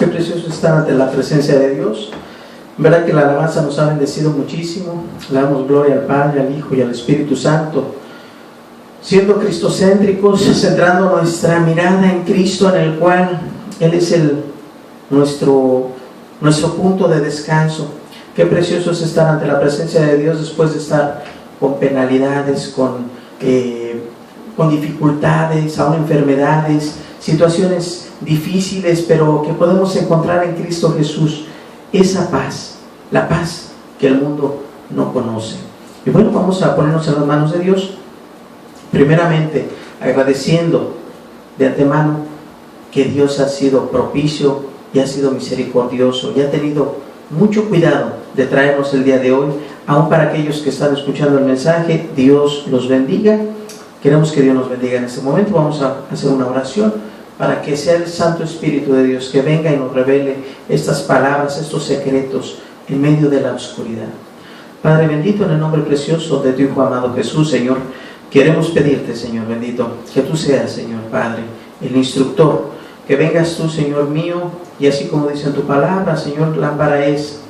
Qué precioso estar ante la presencia de Dios. Verdad que la alabanza nos ha bendecido muchísimo. Le damos gloria al Padre, al Hijo y al Espíritu Santo. Siendo cristocéntricos, centrando nuestra mirada en Cristo, en el cual Él es nuestro punto de descanso. Qué precioso es estar ante la presencia de Dios después de estar con penalidades, con dificultades, aún enfermedades, situaciones difíciles, pero que podemos encontrar en Cristo Jesús esa paz, la paz que el mundo no conoce. Y bueno, vamos a ponernos en las manos de Dios, primeramente agradeciendo de antemano que Dios ha sido propicio y ha sido misericordioso y ha tenido mucho cuidado de traernos el día de hoy, aún para aquellos que están escuchando el mensaje. Dios los bendiga. Queremos que Dios nos bendiga en este momento. Vamos a hacer una oración para que sea el Santo Espíritu de Dios que venga y nos revele estas palabras, estos secretos en medio de la oscuridad. Padre bendito, en el nombre precioso de tu Hijo amado Jesús, Señor, queremos pedirte, Señor bendito, que tú seas, Señor Padre, el instructor, que vengas tú, Señor mío, y así como dice en tu palabra, Señor, lámpara es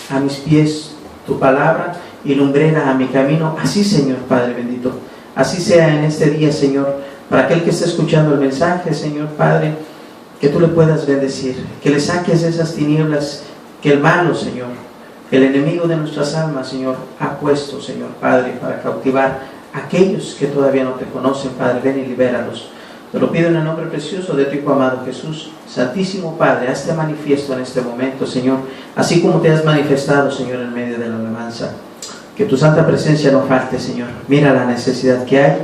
a mis pies tu palabra y lumbrera a mi camino. Así, Señor Padre bendito, así sea en este día, Señor, para aquel que esté escuchando el mensaje, Señor Padre, que tú le puedas bendecir, que le saques de esas tinieblas que el malo, Señor, el enemigo de nuestras almas, Señor, ha puesto, Señor Padre, para cautivar a aquellos que todavía no te conocen. Padre, ven y libéralos. Te lo pido en el nombre precioso de tu Hijo amado Jesús. Santísimo Padre, hazte manifiesto en este momento, Señor, así como te has manifestado, Señor, en medio de la alabanza. Que tu santa presencia no falte, Señor. Mira la necesidad que hay.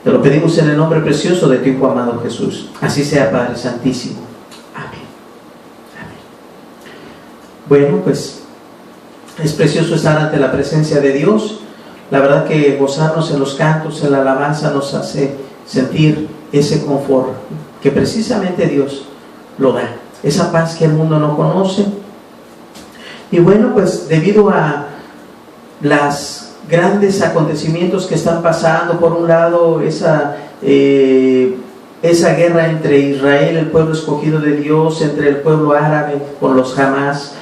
Te lo pedimos en el nombre precioso de tu Hijo amado Jesús. Así sea, Padre Santísimo. Amén. Amén. Bueno, pues es precioso estar ante la presencia de Dios. La verdad que gozarnos en los cantos, en la alabanza, nos hace sentir ese confort que precisamente Dios lo da. Esa paz que el mundo no conoce. Y bueno, pues debido a las grandes acontecimientos que están pasando, por un lado esa guerra entre Israel, el pueblo escogido de Dios, entre el pueblo árabe con los Hamas,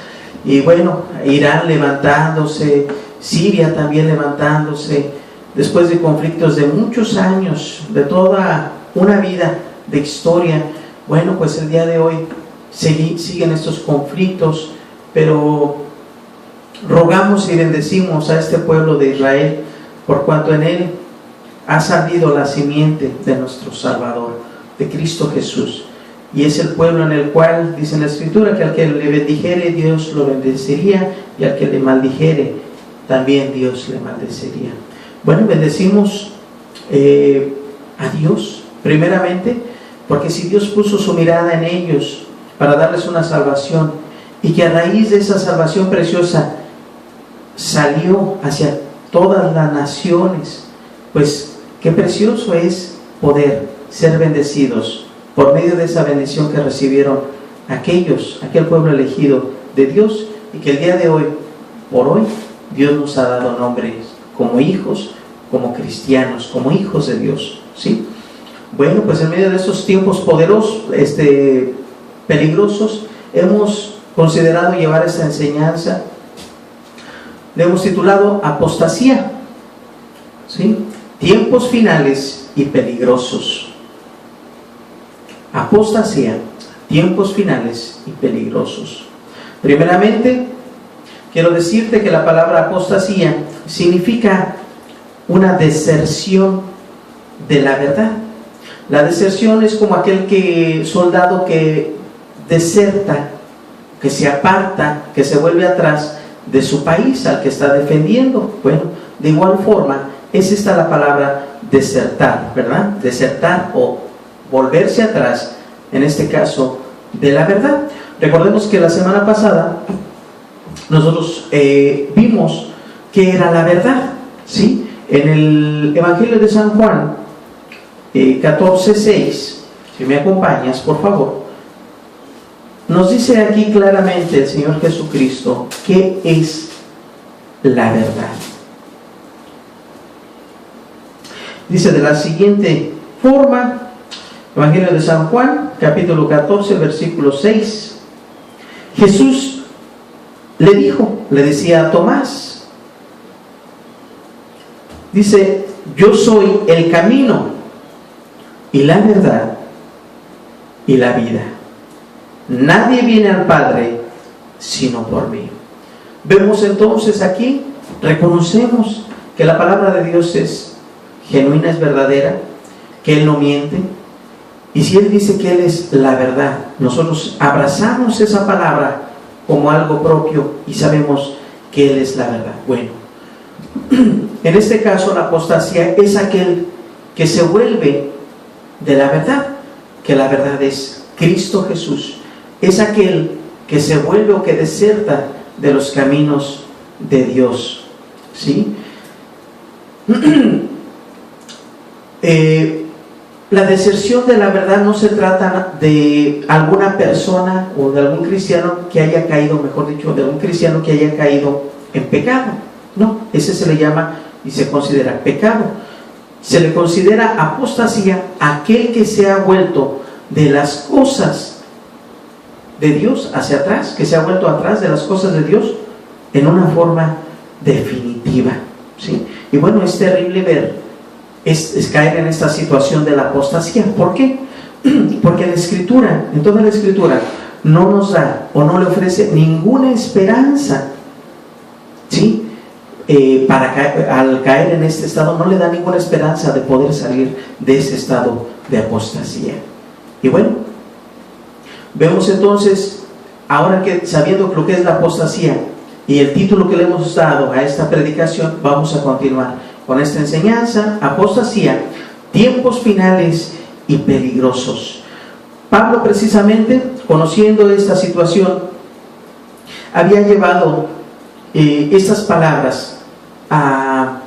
y bueno, Irán levantándose, Siria también levantándose, después de conflictos de muchos años, de toda una vida de historia. Bueno, pues el día de hoy siguen estos conflictos, pero rogamos y bendecimos a este pueblo de Israel, por cuanto en él ha salido la simiente de nuestro Salvador, de Cristo Jesús. Y es el pueblo en el cual, dice en la Escritura, que al que le bendijere, Dios lo bendeciría, y al que le maldijere, también Dios le maldeciría. Bueno, bendecimos a Dios, primeramente, porque si Dios puso su mirada en ellos para darles una salvación, y que a raíz de esa salvación preciosa salió hacia todas las naciones, pues qué precioso es poder ser bendecidos por medio de esa bendición que recibieron aquel pueblo elegido de Dios, y que el día de hoy, por hoy, Dios nos ha dado nombres como hijos, como cristianos, como hijos de Dios, ¿sí? Bueno, pues en medio de estos tiempos poderosos, peligrosos, hemos considerado llevar esta enseñanza. Le hemos titulado Apostasía, ¿sí? Tiempos finales y peligrosos. Apostasía, tiempos finales y peligrosos. Primeramente, quiero decirte que la palabra apostasía significa una deserción de la verdad. La deserción es como aquel soldado que deserta, que se aparta, que se vuelve atrás de su país al que está defendiendo. Bueno, de igual forma, es esta la palabra desertar, ¿verdad? Desertar o volverse atrás, en este caso, de la verdad. Recordemos que la semana pasada nosotros vimos qué era la verdad, ¿sí? En el Evangelio de San Juan 14:6, si me acompañas, por favor, nos dice aquí claramente el Señor Jesucristo qué es la verdad. Dice de la siguiente forma, Evangelio de San Juan, capítulo 14, versículo 6: Jesús le decía a Tomás, dice: yo soy el camino y la verdad y la vida. Nadie viene al Padre sino por mí. Vemos entonces aquí, reconocemos que la palabra de Dios es genuina, es verdadera, que Él no miente. Y si Él dice que Él es la verdad, nosotros abrazamos esa palabra como algo propio y sabemos que Él es la verdad. Bueno, en este caso la apostasía es aquel que se vuelve de la verdad, que la verdad es Cristo Jesús. Es aquel que se vuelve o que deserta de los caminos de Dios, ¿sí? La deserción de la verdad no se trata de alguna persona o de algún cristiano que haya caído, mejor dicho, de un cristiano que haya caído en pecado. No, ese se le llama y se considera pecado. Se le considera apostasía a aquel que se ha vuelto de las cosas de Dios hacia atrás, que se ha vuelto atrás de las cosas de Dios en una forma definitiva, ¿sí? Y bueno, es terrible ver, es caer en esta situación de la apostasía. ¿Por qué? Porque la Escritura, en toda la Escritura, no nos da o no le ofrece ninguna esperanza, ¿sí? Al caer en este estado, no le da ninguna esperanza de poder salir de ese estado de apostasía. Y bueno, vemos entonces, ahora que sabiendo lo que es la apostasía y el título que le hemos dado a esta predicación, vamos a continuar con esta enseñanza: apostasía, tiempos finales y peligrosos. Pablo, precisamente, conociendo esta situación, había llevado estas palabras a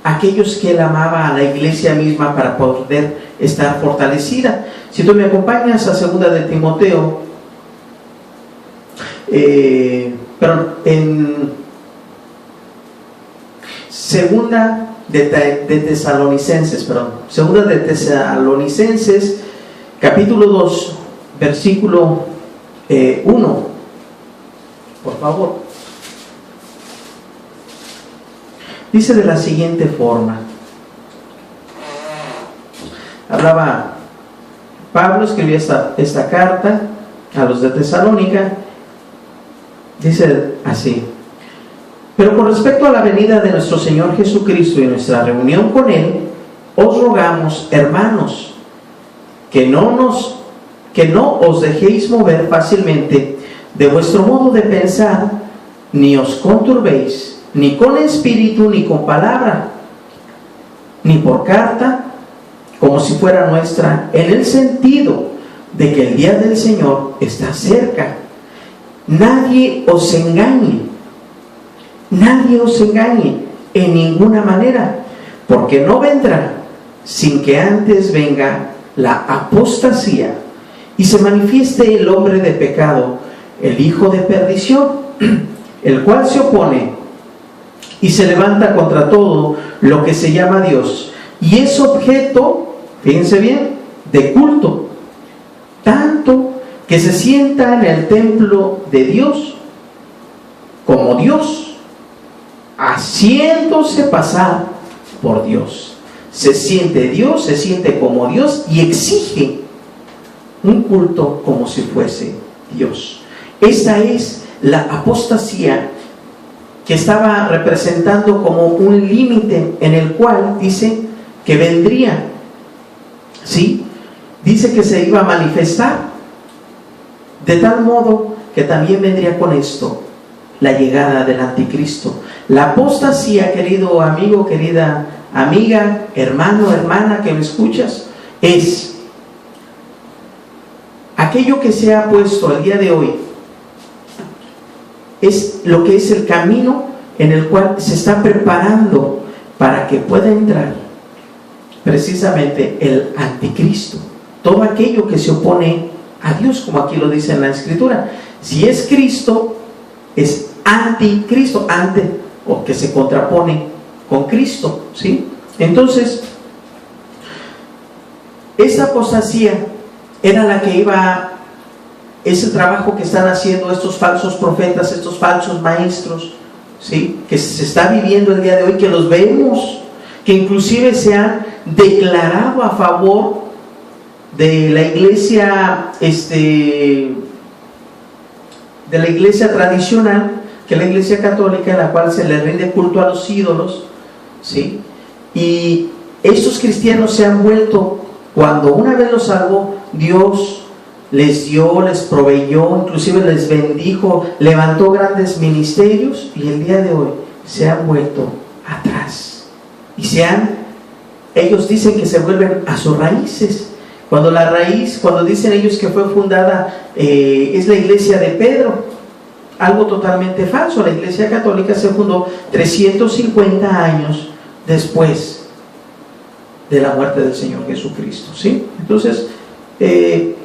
aquellos que él amaba, a la iglesia misma, para poder estar fortalecida. Si tú me acompañas a segunda de Timoteo, en segunda de Tesalonicenses, segunda de Tesalonicenses, capítulo 2, versículo 1, por favor. Dice de la siguiente forma. Hablaba Pablo, escribía esta carta a los de Tesalónica. Dice así: pero con respecto a la venida de nuestro Señor Jesucristo y nuestra reunión con Él, os rogamos, hermanos, que no os dejéis mover fácilmente de vuestro modo de pensar, ni os conturbéis, ni con espíritu, ni con palabra, ni por carta, como si fuera nuestra, en el sentido de que el día del Señor está cerca. Nadie os engañe en ninguna manera, porque no vendrá sin que antes venga la apostasía y se manifieste el hombre de pecado, el hijo de perdición, el cual se opone y se levanta contra todo lo que se llama Dios y es objeto, fíjense bien, de culto, tanto que se sienta en el templo de Dios como Dios, haciéndose pasar por Dios. Se siente Dios, se siente como Dios y exige un culto como si fuese Dios. Esta es la apostasía que estaba representando como un límite en el cual dice que vendría, ¿sí? Dice que se iba a manifestar, de tal modo que también vendría con esto la llegada del anticristo. La apostasía, querido amigo, querida amiga, hermano, hermana que me escuchas, es aquello que se ha puesto el día de hoy, es lo que es el camino en el cual se está preparando para que pueda entrar precisamente el anticristo, todo aquello que se opone a Dios, como aquí lo dice en la Escritura. Si es Cristo, es anticristo, o que se contrapone con Cristo, ¿sí? Entonces, esta apostasía era la que iba es el trabajo que están haciendo estos falsos profetas, estos falsos maestros, ¿sí? Que se está viviendo el día de hoy, que los vemos, que inclusive se han declarado a favor de la iglesia, de la iglesia tradicional, que es la iglesia católica, en la cual se le rinde culto a los ídolos, ¿sí? Y estos cristianos se han vuelto, cuando una vez los salvó, Dios les dio, les proveyó, inclusive les bendijo, levantó grandes ministerios, y el día de hoy se han vuelto atrás. Y ellos dicen que se vuelven a sus raíces. Cuando la raíz, cuando dicen ellos que fue fundada, es la iglesia de Pedro, algo totalmente falso. La iglesia católica se fundó 350 años después de la muerte del Señor Jesucristo, ¿sí? Entonces,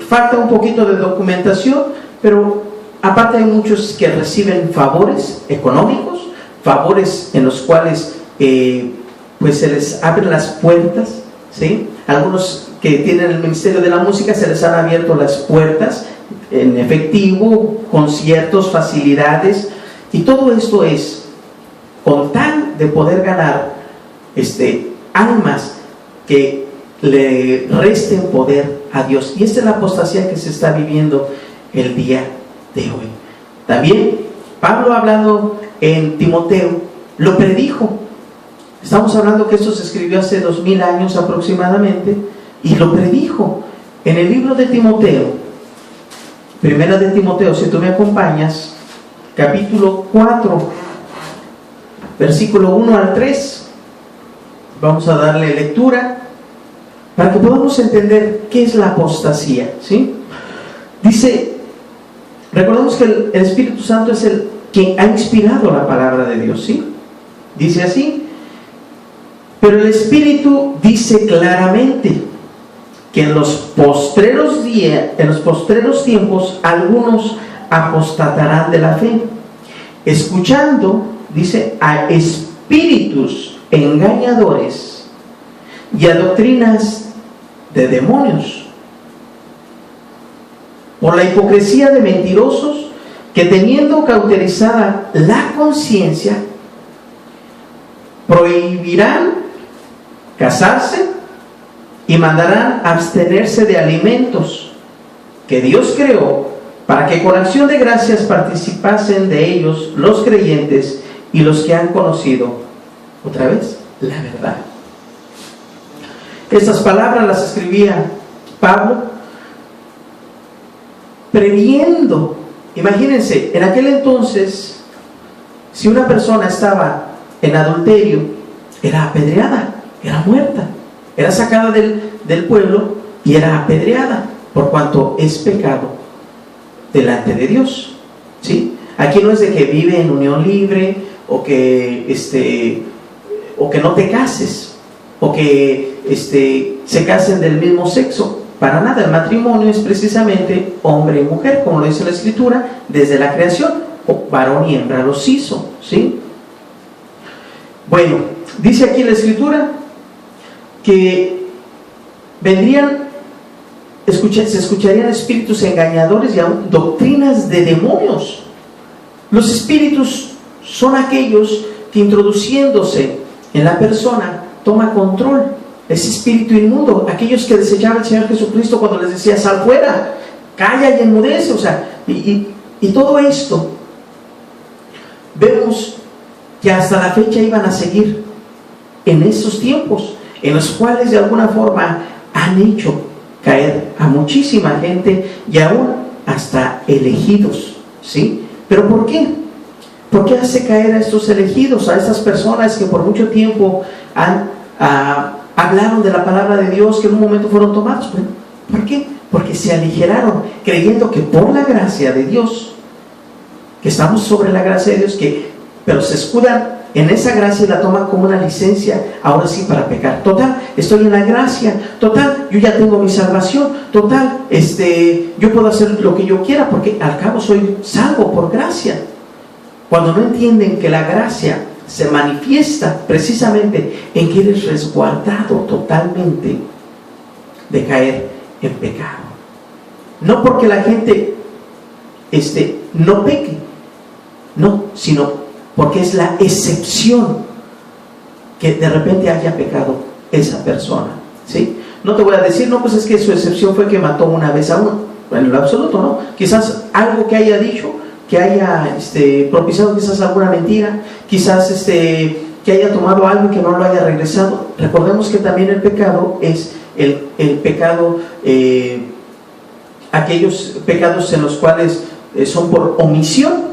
falta un poquito de documentación, pero aparte hay muchos que reciben favores económicos, favores en los cuales pues se les abren las puertas, ¿sí? Algunos que tienen el ministerio de la música se les han abierto las puertas en efectivo, conciertos, facilidades, y todo esto es con tal de poder ganar almas que le resten poder a Dios. Y esta es la apostasía que se está viviendo el día de hoy. También Pablo, hablando en Timoteo, lo predijo. Estamos hablando que esto se escribió hace 2000 años aproximadamente, y lo predijo en el libro de Timoteo, primera de Timoteo, si tú me acompañas, capítulo 4, versículo 1 al 3. Vamos a darle lectura para que podamos entender qué es la apostasía, ¿sí? Dice, recordemos que el Espíritu Santo es el que ha inspirado la palabra de Dios, ¿sí? Dice así: pero el Espíritu dice claramente que en los postreros tiempos algunos apostatarán de la fe, escuchando, dice, a espíritus engañadores y a doctrinas de demonios, por la hipocresía de mentirosos que, teniendo cauterizada la conciencia, prohibirán casarse y mandarán abstenerse de alimentos que Dios creó, para que con acción de gracias participasen de ellos los creyentes y los que han conocido, otra vez, la verdad. Estas palabras las escribía Pablo previendo. Imagínense, en aquel entonces, si una persona estaba en adulterio, era apedreada, era muerta, era sacada del pueblo y era apedreada, por cuanto es pecado delante de Dios, ¿sí? Aquí no es de que vive en unión libre, o que no te cases, o que se casen del mismo sexo. Para nada. El matrimonio es precisamente hombre y mujer, como lo dice la Escritura, desde la creación, o varón y hembra los hizo, ¿sí? Bueno, dice aquí la Escritura que se escucharían espíritus engañadores y aún doctrinas de demonios. Los espíritus son aquellos que, introduciéndose en la persona, toma control. Ese espíritu inmundo, aquellos que desechaba el Señor Jesucristo cuando les decía: sal fuera, calla y enmudece. O sea, y todo esto vemos que hasta la fecha iban a seguir en esos tiempos, en los cuales de alguna forma han hecho caer a muchísima gente, y aún hasta elegidos, ¿sí? ¿Pero por qué? ¿Por qué hace caer a estos elegidos, a estas personas que por mucho tiempo hablaron de la palabra de Dios, que en un momento fueron tomados? Bueno, ¿por qué? Porque se aligeraron, creyendo que por la gracia de Dios, que estamos sobre la gracia de Dios, pero se escudan en esa gracia y la toman como una licencia, ahora sí, para pecar. Total, estoy en la gracia, total, yo ya tengo mi salvación, total, yo puedo hacer lo que yo quiera, porque al cabo soy salvo por gracia. Cuando no entienden que la gracia se manifiesta precisamente en que eres resguardado totalmente de caer en pecado. No porque la gente no peque, no, sino porque es la excepción que de repente haya pecado esa persona, ¿sí? No te voy a decir, no, pues es que su excepción fue que mató una vez a uno. En lo absoluto, ¿no? Quizás algo que haya dicho, que haya propiciado quizás alguna mentira, quizás que haya tomado algo y que no lo haya regresado. Recordemos que también el pecado es el pecado, aquellos pecados en los cuales son por omisión,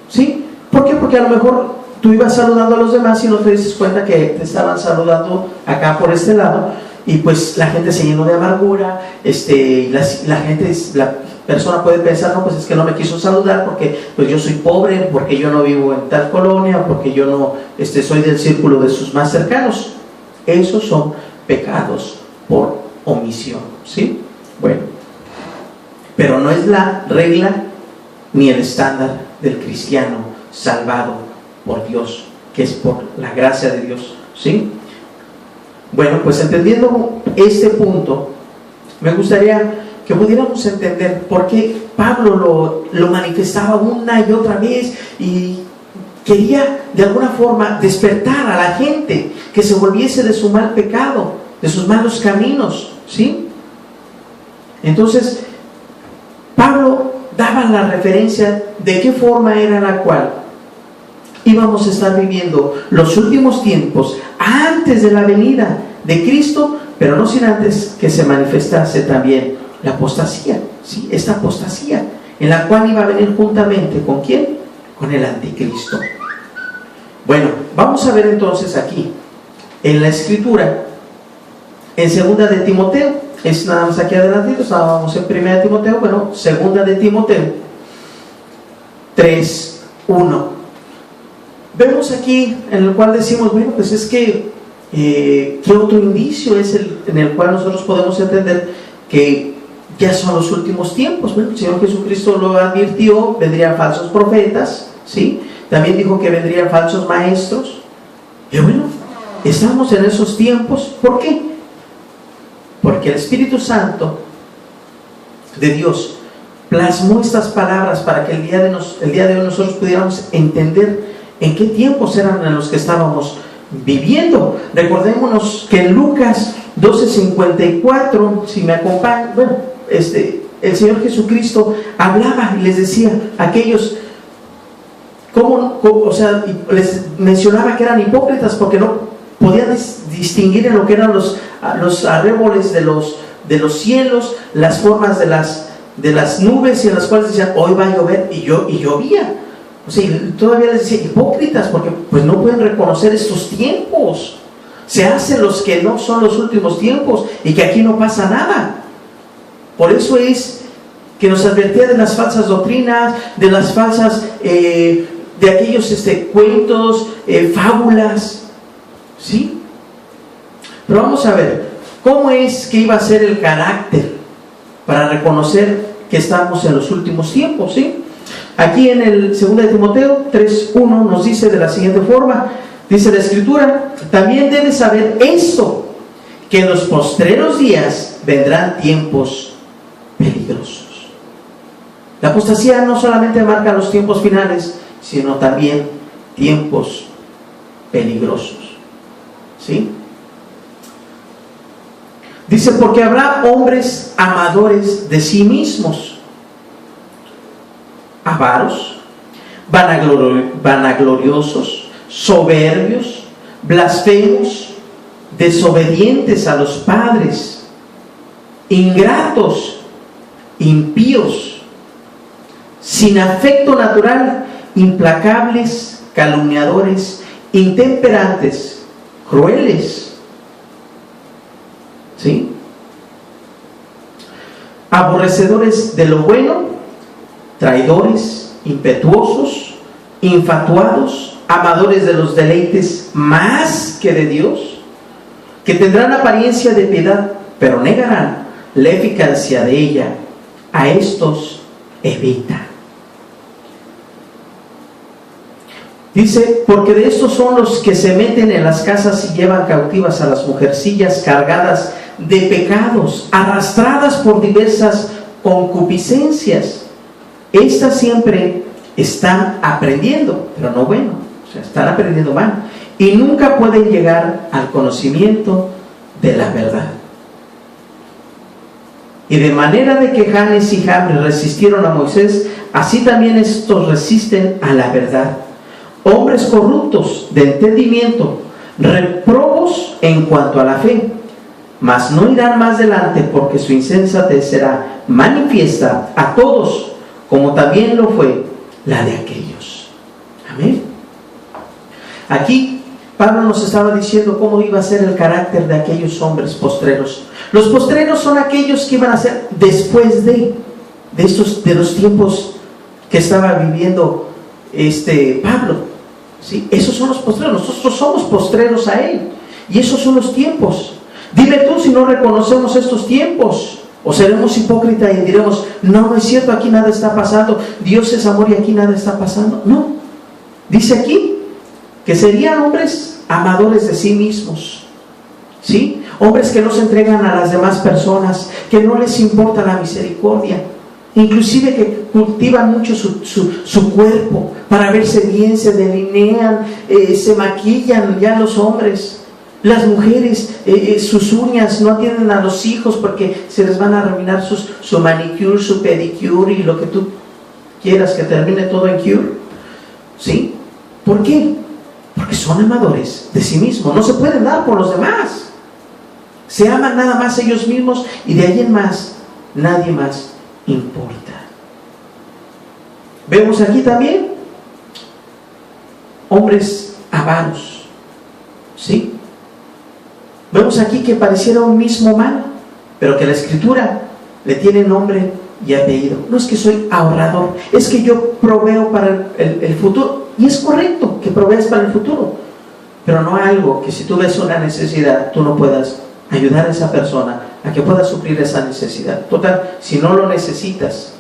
¿sí? ¿Por qué? Porque a lo mejor tú ibas saludando a los demás y no te dices cuenta que te estaban saludando acá por este lado, y pues la gente se llenó de amargura, la persona puede pensar, no, pues es que no me quiso saludar porque pues yo soy pobre, porque yo no vivo en tal colonia, porque yo no soy del círculo de sus más cercanos. Esos son pecados por omisión, ¿sí? Bueno, pero no es la regla ni el estándar del cristiano salvado por Dios, que es por la gracia de Dios, ¿sí? Bueno, pues entendiendo este punto, me gustaría que pudiéramos entender por qué Pablo lo manifestaba una y otra vez y quería de alguna forma despertar a la gente que se volviese de su mal pecado, de sus malos caminos, ¿sí? Entonces, Pablo daba la referencia de qué forma era la cual íbamos a estar viviendo los últimos tiempos antes de la venida de Cristo, pero no sin antes que se manifestase también la apostasía, ¿sí? Esta apostasía en la cual iba a venir juntamente ¿con quién? Con el anticristo. Bueno, vamos a ver entonces aquí en la escritura, en segunda de Timoteo, es nada más aquí adelantito, estábamos en primera de Timoteo, bueno, segunda de Timoteo 3:1. Vemos aquí en el cual decimos, bueno, pues es que ¿qué otro indicio es en el cual nosotros podemos entender que ya son los últimos tiempos? Bueno, el Señor Jesucristo lo advirtió, vendrían falsos profetas, ¿sí? También dijo que vendrían falsos maestros. Y bueno, estamos en esos tiempos. ¿Por qué? Porque el Espíritu Santo de Dios plasmó estas palabras para que el día de hoy nosotros pudiéramos entender en qué tiempos eran en los que estábamos viviendo. Recordémonos que en Lucas 12:54, si me acompañan, bueno, el Señor Jesucristo hablaba y les decía a aquellos, o sea, les mencionaba que eran hipócritas porque no podían distinguir en lo que eran los arreboles de los cielos, las formas de las nubes, y en las cuales decían, hoy va a llover, y llovía. O sea, todavía les decía hipócritas porque pues no pueden reconocer estos tiempos. Se hacen los que no son los últimos tiempos y que aquí no pasa nada. Por eso es que nos advertía de las falsas doctrinas, de las falsas, de aquellos cuentos, fábulas, ¿sí? Pero vamos a ver, ¿cómo es que iba a ser el carácter para reconocer que estamos en los últimos tiempos, ¿sí? Aquí en el 2 de Timoteo 3:1 nos dice de la siguiente forma, dice la Escritura, también debes saber esto, que en los postreros días vendrán tiempos peligrosos. La apostasía no solamente marca los tiempos finales, sino también tiempos peligrosos, ¿sí? Dice, porque habrá hombres amadores de sí mismos, avaros, vanagloriosos, soberbios, blasfemos, desobedientes a los padres, ingratos, impíos, sin afecto natural, implacables, calumniadores, intemperantes, crueles, ¿sí? Aborrecedores de lo bueno, traidores, impetuosos, infatuados, amadores de los deleites más que de Dios, que tendrán apariencia de piedad, pero negarán la eficacia de ella. A estos evita. Dice, porque de estos son los que se meten en las casas y llevan cautivas a las mujercillas cargadas de pecados, arrastradas por diversas concupiscencias, Estas siempre están aprendiendo, pero no bueno, o sea, están aprendiendo mal, y nunca pueden llegar al conocimiento de la verdad. Y de manera de que Janes y Jambres resistieron a Moisés, así también estos resisten a la verdad. Hombres corruptos de entendimiento, reprobos en cuanto a la fe, mas no irán más adelante, porque su insensatez será manifiesta a todos, como también lo fue la de aquellos. Amén. Aquí Pablo nos estaba diciendo cómo iba a ser el carácter de aquellos hombres postreros. Los postreros son aquellos que iban a ser después de los tiempos que estaba viviendo Pablo, ¿sí? Esos son los postreros. Nosotros somos postreros a él, y esos son los tiempos. Dime tú si no reconocemos estos tiempos, o seremos hipócritas y diremos: no es cierto, aquí nada está pasando, Dios es amor y aquí nada está pasando. No, dice aquí que serían hombres amadores de sí mismos, ¿sí? Hombres que no se entregan a las demás personas, que no les importa la misericordia, inclusive que cultivan mucho su cuerpo para verse bien, se delinean, se maquillan ya los hombres. Las mujeres, sus uñas, no atienden a los hijos porque se les van a arruinar su manicure, su pedicure y lo que tú quieras que termine todo en cure, ¿sí? ¿Por qué? Porque son amadores de sí mismos, no se pueden dar por los demás, se aman nada más ellos mismos, y de ahí en más nadie más importa. Vemos aquí también hombres avaros, ¿sí? Vemos aquí que pareciera un mismo mal, pero que la Escritura le tiene nombre y apellido. No es que soy ahorrador, es que yo proveo para el futuro. Y es correcto que proveas para el futuro, pero no algo que si tú ves una necesidad, tú no puedas ayudar a esa persona a que pueda suplir esa necesidad. Total, si no lo necesitas,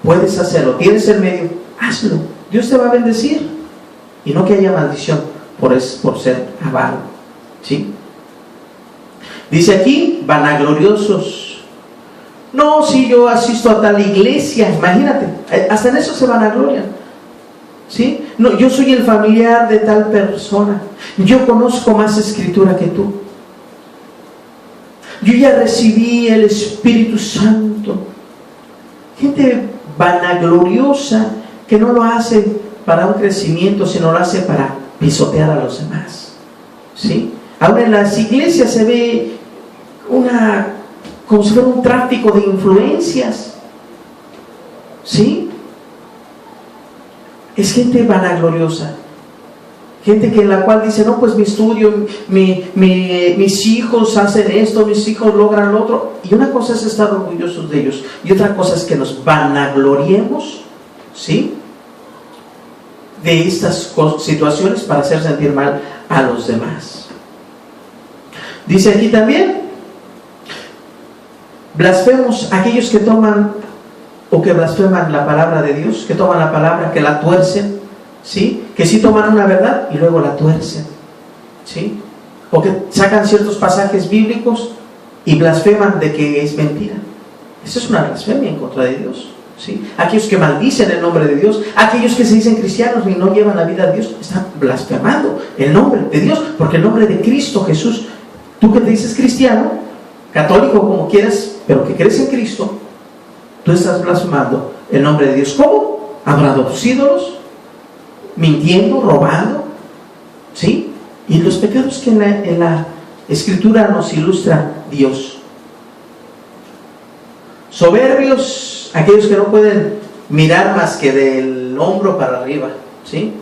puedes hacerlo, tienes el medio, hazlo. Dios te va a bendecir, y no que haya maldición por ser avaro, ¿sí? Dice aquí, vanagloriosos. No, si yo asisto a tal iglesia, imagínate, hasta en eso se vanaglorian, ¿sí? No, yo soy el familiar de tal persona, yo conozco más escritura que tú, yo ya recibí el Espíritu Santo. Gente vanagloriosa que no lo hace para un crecimiento, sino lo hace para pisotear a los demás, ¿sí? Ahora en las iglesias se ve como si fuera un tráfico de influencias, ¿sí? Es gente vanagloriosa, gente que en la cual dice: no, pues mi estudio, mis hijos hacen esto, mis hijos logran lo otro. Y una cosa es estar orgullosos de ellos, y otra cosa es que nos vanagloriemos, ¿sí?, de estas situaciones para hacer sentir mal a los demás. Dice aquí también: blasfemos, aquellos que toman o que blasfeman la palabra de Dios, que toman la palabra, que la tuercen, ¿sí? Que sí toman una verdad y luego la tuercen, ¿sí? O que sacan ciertos pasajes bíblicos y blasfeman de que es mentira. Eso es una blasfemia en contra de Dios, ¿sí? Aquellos que maldicen el nombre de Dios, aquellos que se dicen cristianos y no llevan la vida a Dios, están blasfemando el nombre de Dios, porque el nombre de Cristo Jesús, tú que te dices cristiano, católico, como quieras, pero que crees en Cristo, tú estás blasfemando el nombre de Dios. ¿Cómo? Adorando tus ídolos, mintiendo, robando, ¿sí? Y los pecados que en la Escritura nos ilustra Dios. Soberbios, aquellos que no pueden mirar más que del hombro para arriba, ¿sí?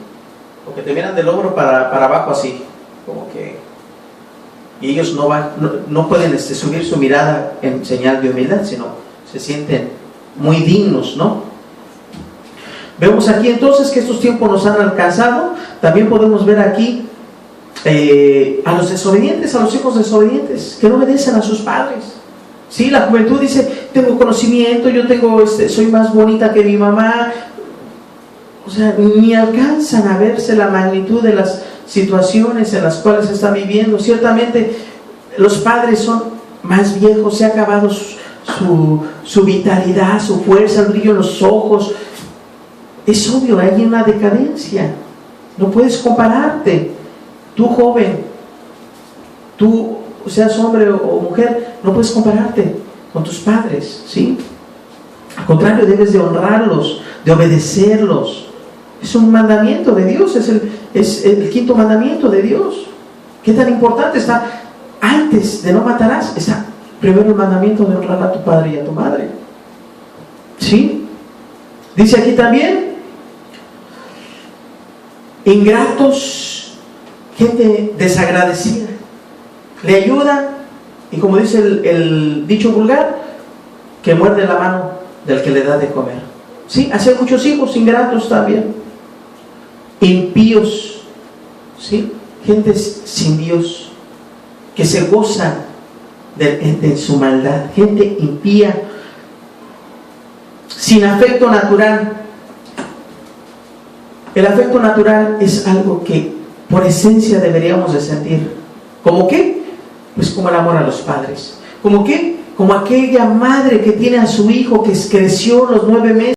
O que te miran del hombro para abajo así, como que... Y ellos no pueden subir su mirada en señal de humildad, sino se sienten muy dignos, ¿no? Vemos aquí entonces que estos tiempos nos han alcanzado. También podemos ver aquí a los desobedientes, a los hijos desobedientes, que no obedecen a sus padres. Sí, la juventud dice: tengo conocimiento, yo soy más bonita que mi mamá. O sea, ni alcanzan a verse la magnitud de las situaciones en las cuales se está viviendo. Ciertamente los padres son más viejos, se ha acabado su vitalidad, su fuerza, el brillo en los ojos, es obvio, hay una decadencia. No puedes compararte. Tú joven, tú seas hombre o mujer, no puedes compararte con tus padres, ¿sí? Al contrario, debes de honrarlos, de obedecerlos. Es un mandamiento de Dios, es el quinto mandamiento de Dios. ¿Qué tan importante está? Antes de no matarás, está primero el mandamiento de honrar a tu padre y a tu madre. ¿Sí? Dice aquí también, ingratos, gente desagradecida. Le ayuda, y como dice el dicho vulgar, que muerde la mano del que le da de comer. ¿Sí? Hace muchos hijos ingratos también. Impíos, ¿sí? Gentes sin Dios, que se gozan de su maldad. Gente impía, sin afecto natural. El afecto natural es algo que por esencia deberíamos de sentir. ¿Cómo qué? Pues como el amor a los padres. ¿Cómo qué? Como aquella madre que tiene a su hijo que creció los 9 meses